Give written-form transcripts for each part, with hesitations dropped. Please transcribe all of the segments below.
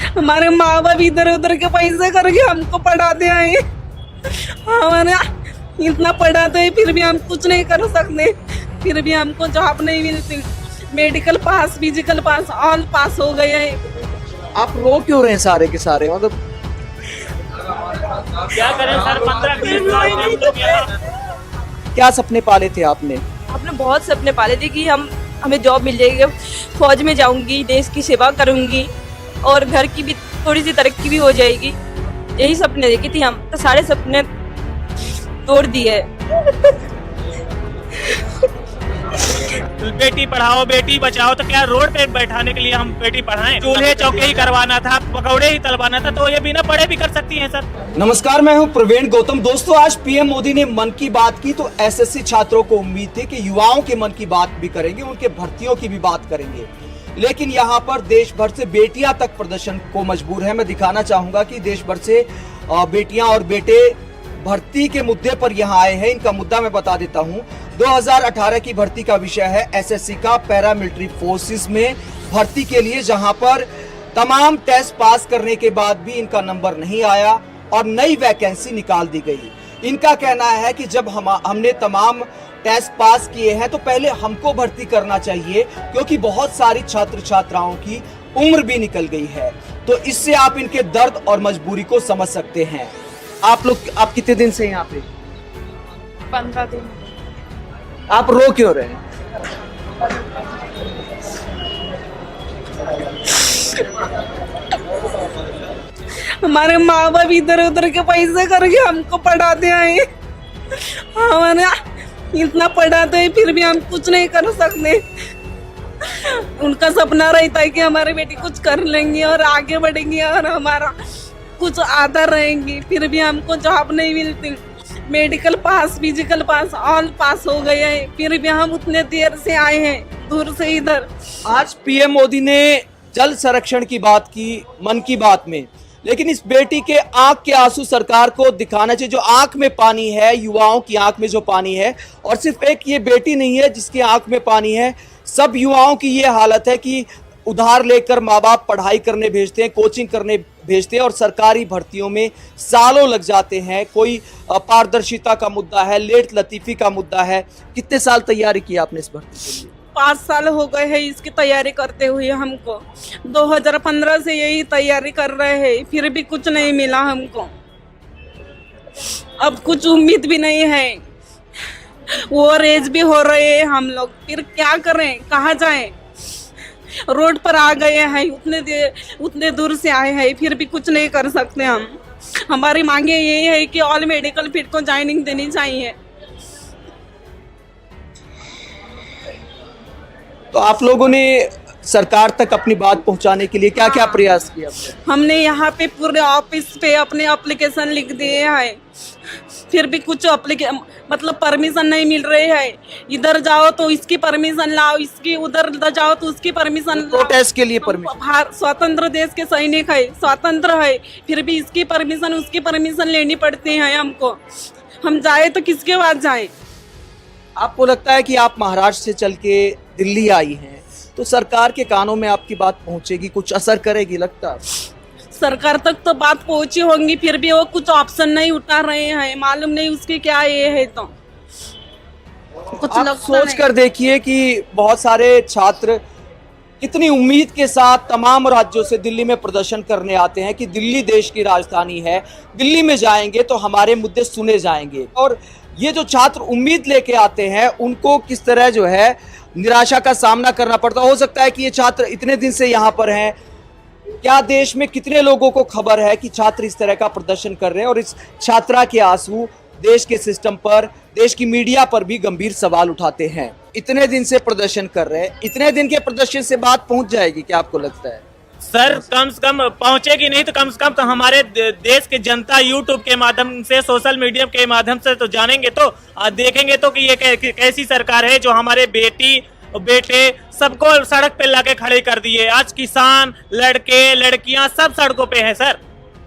हमारे माँ बाप इधर उधर के पैसे करके हमको पढ़ाते हैं। हमारे इतना पढ़ाते हैं फिर भी हम कुछ नहीं कर सकते, फिर भी हमको जॉब नहीं मिलती। मेडिकल पास, फिजिकल पास, ऑल पास हो गए हैं। आप रो क्यों रहे हैं सारे के सारे? मतलब क्या करें सर, 15-20 साल से हम लोग यहाँ क्या सपने पाले थे आपने? आपने बहुत सपने पाले थे कि हमें जॉब मिल जाएगी, फौज में जाऊंगी, देश की सेवा करूंगी और घर की भी थोड़ी सी तरक्की भी हो जाएगी। यही सपने देखे थे हम, तो सारे सपने तोड़ दिए। बेटी पढ़ाओ बेटी बचाओ, तो क्या रोड पे बैठाने के लिए हम बेटी पढ़ाएं? चूल्हे चौके ही करवाना था, पकौड़े ही तलवाना था, तो ये बिना पढ़े भी कर सकती हैं सर। नमस्कार, मैं हूं प्रवीण गौतम। दोस्तों, आज पीएम मोदी ने मन की बात की तो एसएससी छात्रों को उम्मीद थी कि युवाओं के मन की बात भी करेंगे, उनके भर्तियों की भी बात करेंगे। लेकिन यहाँ पर देश भर से बेटियां तक प्रदर्शन को मजबूर है। मैं दिखाना चाहूंगा कि देश भर से बेटियां और बेटे भर्ती के मुद्दे पर यहाँ आए हैं। इनका मुद्दा मैं बता देता हूँ। 2018 की भर्ती का विषय है एसएससी का पैरामिलिट्री फोर्सेस में भर्ती के लिए, जहां पर तमाम टेस्ट पास करने के बाद भी इनका नंबर नहीं आया और नई वैकेंसी निकाल दी गई। इनका कहना है कि जब हमने तमाम टेस्ट पास किए हैं तो पहले हमको भर्ती करना चाहिए, क्योंकि बहुत सारी छात्र छात्राओं की उम्र भी निकल गई है। तो इससे आप इनके दर्द और मजबूरी को समझ सकते हैं। आप कितने दिन से यहाँ पे? 15 दिन। आप रो क्यों रहे हैं? हमारे माँ बाप इधर उधर के पैसे करके हमको पढ़ाते हैं। हमारे इतना पढ़ाते हैं फिर भी हम कुछ नहीं कर सकते। उनका सपना रहता है कि हमारी बेटी कुछ कर लेंगी और आगे बढ़ेंगी और हमारा कुछ आधा रहेंगी, फिर भी हमको जॉब नहीं मिलती। मेडिकल पास, फिजिकल पास, ऑल पास हो गए हैं, फिर भी हम उतने देर से आए हैं, दूर से इधर। आज पीएम मोदी ने जल संरक्षण की बात की मन की बात में, लेकिन इस बेटी के आंख के आंसू सरकार को दिखाना चाहिए। जो आंख में पानी है, युवाओं की आंख में जो पानी है, और सिर्फ एक ये बेटी नहीं है जिसकी आंख में पानी है, सब युवाओं की ये हालत है कि उधार लेकर माँ बाप पढ़ाई करने भेजते हैं, कोचिंग करने भेजते हैं और सरकारी भर्तियों में सालों लग जाते हैं। कोई पारदर्शिता का मुद्दा है, लेट लतीफी का मुद्दा है। कितने साल तैयारी की आपने इस भर्ती के लिए? 5 साल हो गए हैं इसकी तैयारी करते हुए हमको। 2015 से यही तैयारी कर रहे हैं, फिर भी कुछ नहीं मिला हमको। अब कुछ उम्मीद भी नहीं है। वो एज भी हो रहे हैं हम लोग, फिर क्या करें, कहाँ जाएं? रोड पर आ गए हैं, उतने दूर से आए हैं, फिर भी कुछ नहीं कर सकते हम। हमारी मांगे यही है कि ऑल मेडिकल फील्ड को ज्वाइनिंग देनी चाहिए। तो आप लोगों ने सरकार तक अपनी बात पहुंचाने के लिए क्या क्या प्रयास किया? हमने यहाँ पे पूरे ऑफिस पे अपने एप्लीकेशन लिख दिए हैं, फिर भी कुछ मतलब परमिशन नहीं मिल रही है। इधर जाओ तो इसकी परमिशन लाओ, इसकी उधर जाओ तो उसकी परमिशन लाओ। प्रोटेस्ट के लिए परमिशन? स्वतंत्र देश के सैनिक है, स्वतंत्र है, फिर भी इसकी परमिशन उसकी परमिशन लेनी पड़ती है हमको। हम जाए तो किसके पास जाए? आपको लगता है कि आप महाराष्ट्र से चल के दिल्ली आई हैं, तो सरकार के कानों में आपकी बात पहुंचेगी, कुछ असर करेगी लगता है? सरकार तक तो बात पहुंची होंगी, फिर भी वो कुछ ऑप्शन नहीं उठा रहे हैं। मालूम नहीं उसकी क्या ये है। तो कुछ आप सोच कर देखिए कि बहुत सारे छात्र कितनी उम्मीद के साथ तमाम राज्यों से दिल्ली में प्रदर्शन करने आते हैं कि दिल्ली देश की राजधानी है, दिल्ली में जाएंगे तो हमारे मुद्दे सुने जाएंगे। और ये जो छात्र उम्मीद लेके आते हैं उनको किस तरह जो है निराशा का सामना करना पड़ता। हो सकता है कि ये छात्र इतने दिन से यहाँ पर हैं, क्या देश में कितने लोगों को खबर है कि छात्र इस तरह का प्रदर्शन कर रहे हैं, और इस छात्रा के आंसू देश के सिस्टम पर, देश की मीडिया पर भी गंभीर सवाल उठाते हैं। इतने दिन से प्रदर्शन कर रहे हैं, इतने दिन के प्रदर्शन से बात पहुंच जाएगी क्या आपको लगता है? सर कम से कम पहुंचेगी नहीं तो कम से कम तो हमारे देश के जनता यूट्यूब के माध्यम से, सोशल मीडिया के माध्यम से तो जानेंगे, तो देखेंगे तो कि ये कैसी सरकार है जो हमारे बेटी बेटे सबको सड़क पे लाके खड़े कर दिए। आज किसान, लड़के लड़कियां सब सड़कों पे हैं सर।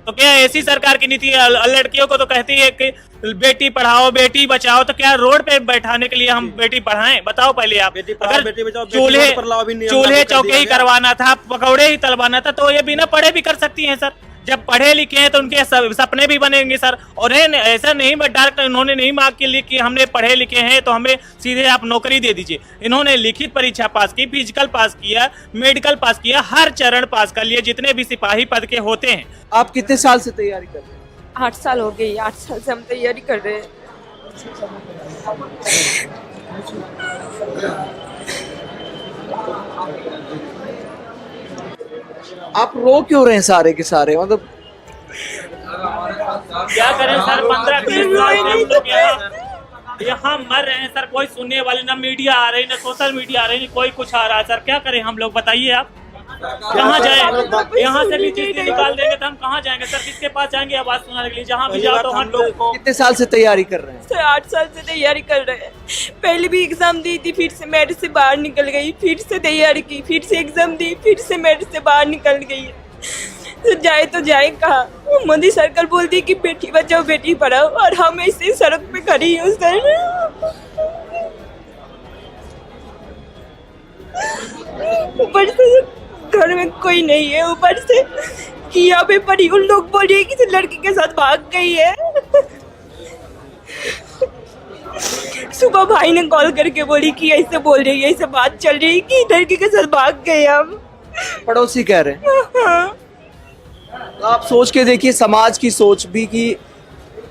तो क्या ऐसी सरकार की नीति? लड़कियों को तो कहती है कि बेटी पढ़ाओ बेटी बचाओ, तो क्या रोड पे बैठाने के लिए हम बेटी पढ़ाएं? बताओ पहले आप। अगर बेटी बचाओ, बेटी चूल्हे रोड पर लाओ भी नियम चूल्हे लागू कर चौके दिया ही गया। करवाना था, पकौड़े ही तलवाना था, तो ये बिना पढ़े भी कर सकती हैं सर। जब पढ़े लिखे हैं तो उनके सपने भी बनेंगे सर। और ऐसा नहीं डायरेक्ट इन्होंने नहीं मांग के लिए कि हमने पढ़े लिखे हैं तो हमें सीधे आप नौकरी दे दीजिए। इन्होंने लिखित परीक्षा पास की, फिजिकल पास किया, मेडिकल पास किया, हर चरण पास कर लिए जितने भी सिपाही पद के होते हैं। आप कितने साल से तैयारी कर रहे हैं? 8 साल हो गई, 8 साल से हम तैयारी कर रहे हैं। आप रो क्यों रहे हैं सारे के सारे? मतलब क्या करें सर, 15-20 साल से हम लोग यहाँ मर रहे हैं सर। कोई सुनने वाले, ना मीडिया आ रही, ना सोशल मीडिया आ रही, कोई कुछ आ रहा है सर। क्या करें हम लोग, बताइए आप। कहाँ जाए? यहाँ से भी चीज निकाल देंगे तो हम कहाँ जाएंगे सर? किसके पास जाएंगे आवाज सुनाने के लिए? जहाँ भी जाओ तो हम लोग को। कितने साल से तैयारी कर रहे हैं? सर 8 साल से तैयारी कर रहे हैं। पहले भी एग्जाम दी थी, फिर से मेरिट से बाहर निकल गई, फिर से तैयारी की, फिर से एग्जाम दी, फिर से मेरिट से बाहर निकल गई। तो जाए कहाँ? मोदी सरकार बोलती है कि बेटी बचाओ बेटी पढ़ाओ, और हम ऐसे सड़क पे खड़ी हूँ सर। ऊपर से घर में कोई नहीं है, ऊपर से कि यहाँ पे पढ़ी, उन लोग बोल रहे हैं कि लड़की के साथ भाग गई है। सुबह भाई ने कॉल करके बोली कि ऐसे बोल रही है, ऐसे बात चल रही है कि लड़की के साथ भाग गए हम। पड़ोसी कह रहे हैं। हाँ। तो आप सोच के देखिए समाज की सोच भी कि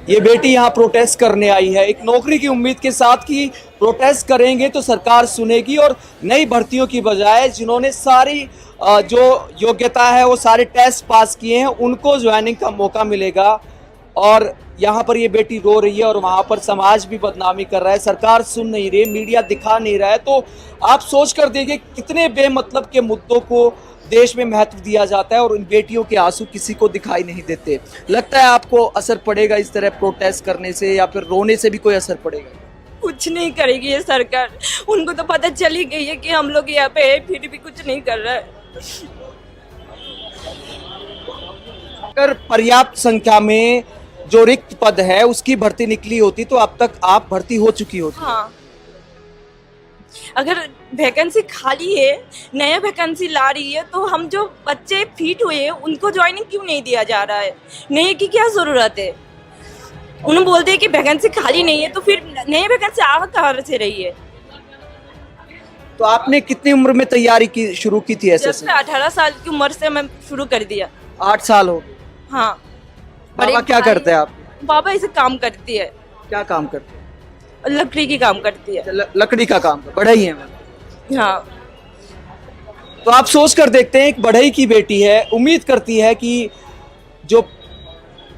ये बेटी यहाँ प्रोटेस्ट करने आई है एक नौकरी की उम्मीद के साथ कि प्रोटेस्ट करेंगे तो सरकार सुनेगी और नई भर्तियों की बजाय जिन्होंने सारी जो योग्यता है वो सारे टेस्ट पास किए हैं उनको ज्वाइनिंग का मौका मिलेगा। और यहाँ पर ये बेटी रो रही है और वहाँ पर समाज भी बदनामी कर रहा है, सरकार सुन नहीं रही, मीडिया दिखा नहीं रहा है। तो आप सोच कर देखिए कितने बेमतलब के मुद्दों को देश में महत्व दिया जाता है और उन बेटियों के आंसू किसी को दिखाई नहीं देते। लगता है आपको असर पड़ेगा इस तरह प्रोटेस्ट करने से या फिर रोने से भी कोई असर पड़ेगा? कुछ नहीं करेगी ये सरकार, उनको तो पता चली गई है कि हम लोग यहाँ पे है, फिर भी कुछ नहीं कर रहा है। अगर पर्याप्त संख्या में जो रिक्त पद है उसकी भर्ती निकली होती तो अब तक आप भर्ती हो चुकी होती। हाँ, अगर वैकेंसी खाली है, नया वैकेंसी ला रही है, तो हम जो बच्चे फिट हुए हैं उनको ज्वाइनिंग क्यों नहीं दिया जा रहा है? नए की क्या जरूरत है? उन्होंने बोलते हैं कि वैकेंसी खाली नहीं है, तो फिर नए वैकेंसी आ कहाँ से रही है? तो आपने कितनी उम्र में तैयारी की शुरू की थी जब एसएससी? से 18 साल की उम्र से मैं शुरू कर दिया। 8 साल हो गए। हाँ। बाबा क्या करते हैं आप? बाबा ऐसे काम करती है, क्या काम करते हैं? लकड़ी की काम करती है। लकड़ी का काम, बढ़ई है। हाँ। तो आप सोच कर देखते हैं एक बढ़ई की बेटी है, उम्मीद करती है कि जो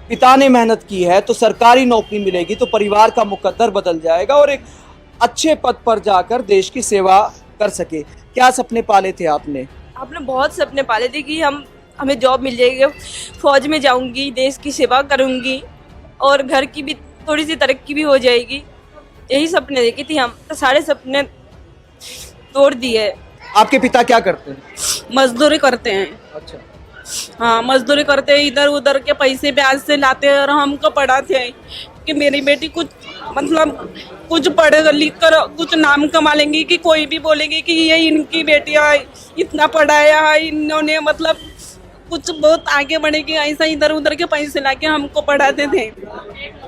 पिता ने मेहनत की है तो सरकारी नौकरी मिलेगी तो परिवार का मुकद्दर बदल जाएगा और एक अच्छे पद पर जाकर देश की सेवा कर सके। क्या सपने पाले थे आपने? आपने बहुत सपने पाले थे कि हमें जॉब मिल जाएगी, फौज में जाऊंगी, देश की सेवा करूंगी और घर की भी थोड़ी सी तरक्की भी हो जाएगी। यही सपने देखी थी हम, तो सारे सपने तोड़ दिए। आपके पिता क्या करते हैं? मजदूरी करते हैं। अच्छा। हाँ, मजदूरी करते हैं, इधर उधर के पैसे ब्याज से लाते हैं और हमको पढ़ाते हैं कि मेरी बेटी कुछ मतलब कुछ पढ़ लिख कर कुछ नाम कमा लेंगी कि कोई भी बोलेगी कि ये इनकी बेटियां इतना पढ़ाया है इन्होंने, मतलब कुछ बहुत आगे बढ़ेगी। ऐसा इधर उधर के पैसे लाके हमको पढ़ाते थे।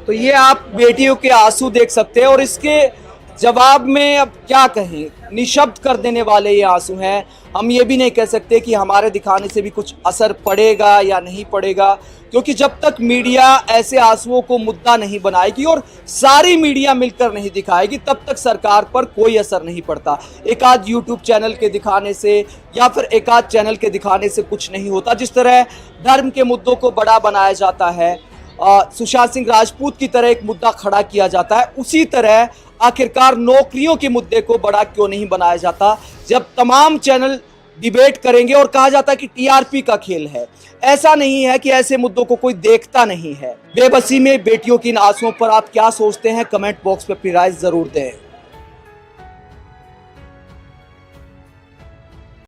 तो ये आप बेटियों के आंसू देख सकते हैं और इसके जवाब में अब क्या कहें, निशब्द कर देने वाले ये आंसू हैं। हम ये भी नहीं कह सकते कि हमारे दिखाने से भी कुछ असर पड़ेगा या नहीं पड़ेगा, क्योंकि जब तक मीडिया ऐसे आंसुओं को मुद्दा नहीं बनाएगी और सारी मीडिया मिलकर नहीं दिखाएगी तब तक सरकार पर कोई असर नहीं पड़ता। एक आध यूट्यूब चैनल के दिखाने से या फिर एक आध चैनल के दिखाने से कुछ नहीं होता। जिस तरह धर्म के मुद्दों को बड़ा बनाया जाता है, सुशांत सिंह राजपूत की तरह एक मुद्दा खड़ा किया जाता है, उसी तरह आखिरकार नौकरियों के मुद्दे को बड़ा क्यों नहीं बनाया जाता? जब तमाम चैनल डिबेट करेंगे और कहा जाता है कि टीआरपी का खेल है, ऐसा नहीं है कि ऐसे मुद्दों को कोई देखता नहीं है। बेबसी में बेटियों की इन आंसुओं पर आप क्या सोचते हैं? कमेंट बॉक्स में अपनी राय जरूर दें।